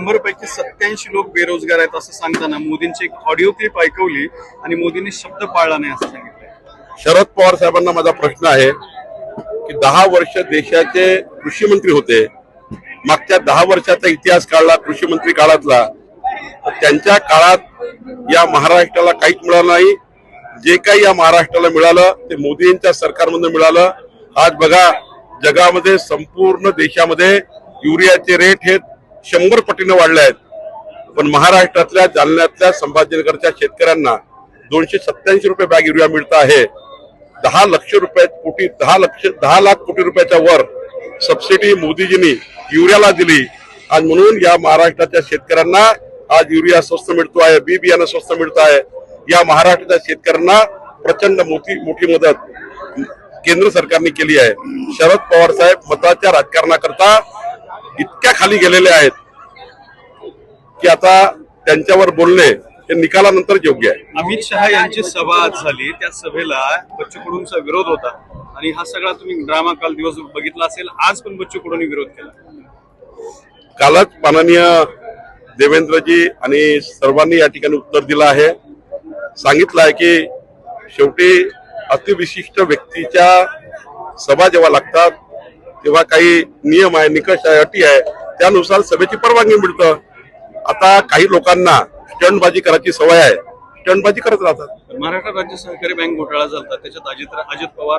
100 पैकी 87 लोक बेरोजगार आहेत असं सांगताना मोदींची एक ऑडिओ क्लिप ऐकवली आणि मोदींनी शब्द पाळला नाही असं सांगितलं। शरद पवार साहेबांना माझा प्रश्न आहे की 10 वर्ष देशाचे कृषी मंत्री होते, मागच्या 10 वर्षाचा इतिहास काढला कृषी मंत्री काळातला, त्यांच्या काळात या महाराष्ट्राला काहीच मिळालं नाही। जे काही या महाराष्ट्राला मिळालं ते मोदींच्या सरकारमधून मिळालं। आज बघा जगामध्ये संपूर्ण देशामध्ये युरियाचे रेट हे 100 पटीने वाढले आहेत, पण महाराष्ट्रातल्या जालन्यातल्या संभाजीनगरच्या शेतकऱ्यांना 287 रुपये बॅग युरिया मिळत आहे। 10 लाख कोटी रुपयाच्या वर सबसिडी मोदीजींनी युरियाला दिली। आज म्हणून या महाराष्ट्राच्या शेतकऱ्यांना आज युरिया स्वस्त मिळतो आहे, बी बियाणं स्वस्त मिळत आहे। या महाराष्ट्राच्या शेतकऱ्यांना प्रचंड मोठी मदत केंद्र सरकारने केली आहे। शरद पवार साहेब मताच्या राजकारणाकरता इतक्या खाली गेलेले आहेत की आता त्यांच्यावर बोलणे हे निकालानंतर योग्य आहे। अमित शहा यांची सभा आज झाली, त्या सभेला बच्चू कडूंचा विरोध होता आणि हा सगळा तुम्ही ड्रामा काल दिवसभर बघितला असेल। आज पण बच्चू कडूंनी विरोध केला। कालच माननीय देवेंद्रजी आणि सर्वांनी या ठिकाणी उत्तर दिलं आहे, सांगितलं आहे की शेवटी अतिविशिष्ट व्यक्तीच्या सभा जेव्हा लागतात तेव्हा काही नियम आहे, निकष आहे, अटी आहे, त्यानुसार सभेची परवानगी मिळतं। आता काही लोकांना स्टंटबाजी करायची सवय आहे, स्टंटबाजी करत राहतात। महाराष्ट्र राज्य सहकारी बँक घोटाळा झाला, त्याच्यात अजित पवार